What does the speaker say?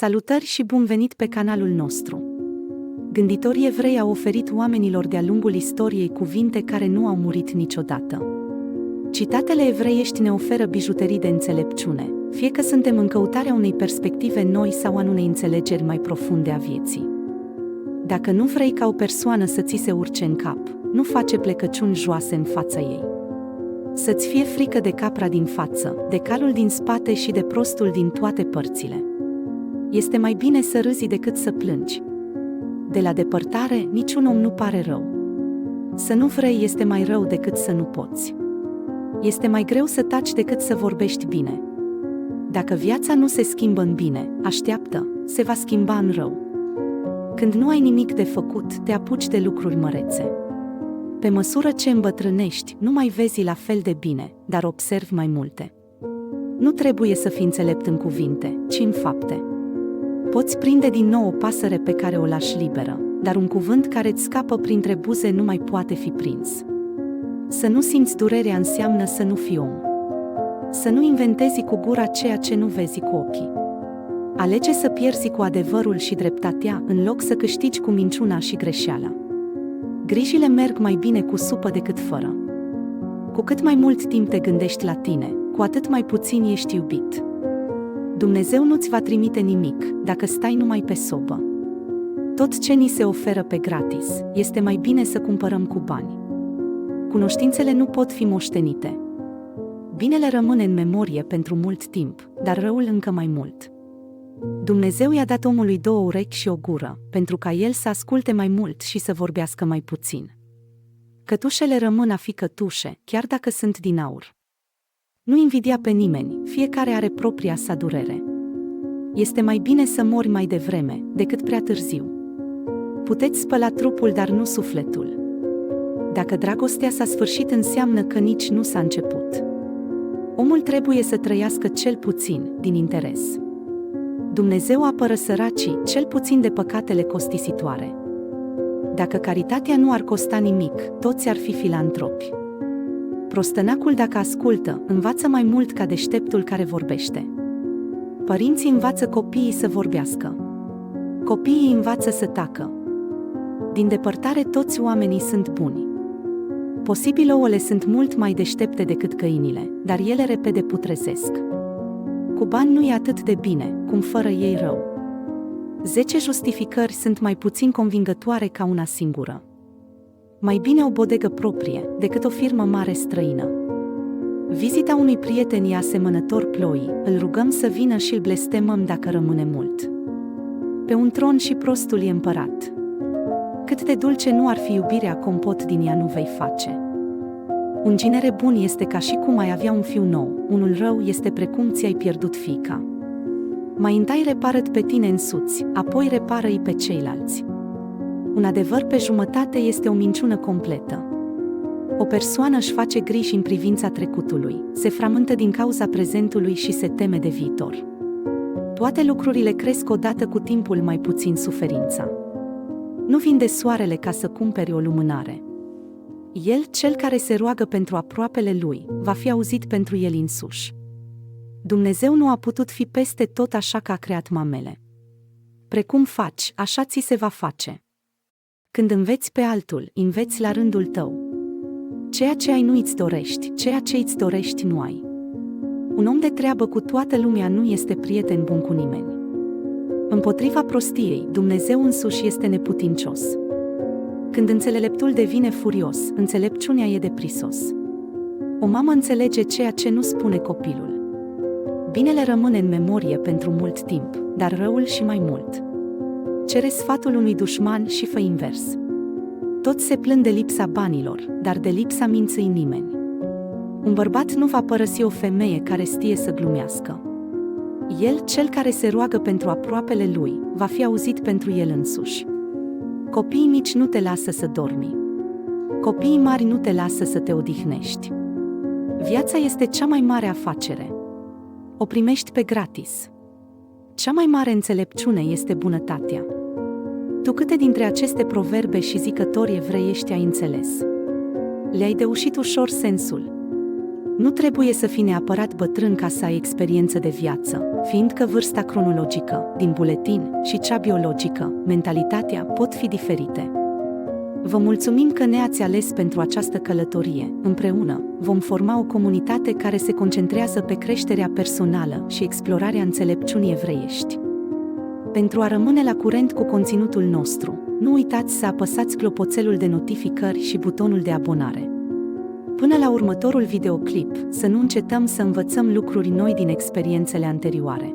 Salutări și bun venit pe canalul nostru! Gânditorii evrei au oferit oamenilor de-a lungul istoriei cuvinte care nu au murit niciodată. Citatele evreiești ne oferă bijuterii de înțelepciune, fie că suntem în căutarea unei perspective noi sau a unei înțelegeri mai profunde a vieții. Dacă nu vrei ca o persoană să ți se urce în cap, nu face plecăciuni joase în fața ei. Să-ți fie frică de capra din față, de calul din spate și de prostul din toate părțile. Este mai bine să râzi decât să plângi. De la depărtare, niciun om nu pare rău. Să nu vrei este mai rău decât să nu poți. Este mai greu să taci decât să vorbești bine. Dacă viața nu se schimbă în bine, așteaptă, se va schimba în rău. Când nu ai nimic de făcut, te apuci de lucruri mărețe. Pe măsură ce îmbătrânești, nu mai vezi la fel de bine, dar observi mai multe. Nu trebuie să fii înțelept în cuvinte, ci în fapte. Poți prinde din nou o pasăre pe care o lași liberă, dar un cuvânt care îți scapă printre buze nu mai poate fi prins. Să nu simți durerea înseamnă să nu fii om. Să nu inventezi cu gura ceea ce nu vezi cu ochii. Alege să pierzi cu adevărul și dreptatea, în loc să câștigi cu minciuna și greșeala. Grijile merg mai bine cu supă decât fără. Cu cât mai mult timp te gândești la tine, cu atât mai puțin ești iubit. Dumnezeu nu-ți va trimite nimic dacă stai numai pe sobă. Tot ce ni se oferă pe gratis, este mai bine să cumpărăm cu bani. Cunoștințele nu pot fi moștenite. Binele rămâne în memorie pentru mult timp, dar răul încă mai mult. Dumnezeu i-a dat omului 2 urechi și o gură, pentru ca el să asculte mai mult și să vorbească mai puțin. Cătușele rămân a fi cătușe, chiar dacă sunt din aur. Nu invidia pe nimeni, fiecare are propria sa durere. Este mai bine să mori mai devreme, decât prea târziu. Puteți spăla trupul, dar nu sufletul. Dacă dragostea s-a sfârșit, înseamnă că nici nu s-a început. Omul trebuie să trăiască cel puțin, din interes. Dumnezeu apără săracii, cel puțin de păcatele costisitoare. Dacă caritatea nu ar costa nimic, toți ar fi filantropi. Prostănacul, dacă ascultă, învață mai mult ca deșteptul care vorbește. Părinții învață copiii să vorbească. Copiii învață să tacă. Din depărtare toți oamenii sunt buni. Posibil ouăle sunt mult mai deștepte decât găinile, dar ele repede putrezesc. Cu bani nu e atât de bine, cum fără ei rău. 10 justificări sunt mai puțin convingătoare ca una singură. Mai bine o bodegă proprie, decât o firmă mare străină. Vizita unui prieten e asemănător ploii, îl rugăm să vină și îl blestemăm dacă rămâne mult. Pe un tron și prostul e împărat. Cât de dulce nu ar fi iubirea, compot din ea nu vei face. Un ginere bun este ca și cum ai avea un fiu nou, unul rău este precum ți-ai pierdut fiica. Mai întâi repară-t pe tine însuți, apoi repară-i pe ceilalți. Un adevăr pe jumătate este o minciună completă. O persoană își face griji în privința trecutului, se frământă din cauza prezentului și se teme de viitor. Toate lucrurile cresc odată cu timpul, mai puțin suferința. Nu vinde soarele ca să cumperi o lumânare. El, cel care se roagă pentru aproapele lui, va fi auzit pentru el însuși. Dumnezeu nu a putut fi peste tot, așa că a creat mamele. Precum faci, așa ți se va face. Când înveți pe altul, înveți la rândul tău. Ceea ce ai nu îți dorești, ceea ce îți dorești nu ai. Un om de treabă cu toată lumea nu este prieten bun cu nimeni. Împotriva prostiei, Dumnezeu însuși este neputincios. Când înțeleptul devine furios, înțelepciunea e de prisos. O mamă înțelege ceea ce nu spune copilul. Binele rămâne în memorie pentru mult timp, dar răul și mai mult. Cere sfatul unui dușman și fă invers. Toți se plâng de lipsa banilor, dar de lipsa minții nimeni. Un bărbat nu va părăsi o femeie care știe să glumească. El, cel care se roagă pentru aproapele lui, va fi auzit pentru el însuși. Copiii mici nu te lasă să dormi. Copiii mari nu te lasă să te odihnești. Viața este cea mai mare afacere. O primești pe gratis. Cea mai mare înțelepciune este bunătatea. Tu câte dintre aceste proverbe și zicători evreiești ai înțeles? Le-ai deușit ușor sensul. Nu trebuie să fii neapărat bătrân ca să ai experiență de viață, fiindcă vârsta cronologică, din buletin, și cea biologică, mentalitatea, pot fi diferite. Vă mulțumim că ne-ați ales pentru această călătorie. Împreună, vom forma o comunitate care se concentrează pe creșterea personală și explorarea înțelepciunii evreiești. Pentru a rămâne la curent cu conținutul nostru, nu uitați să apăsați clopoțelul de notificări și butonul de abonare. Până la următorul videoclip, să nu încetăm să învățăm lucruri noi din experiențele anterioare.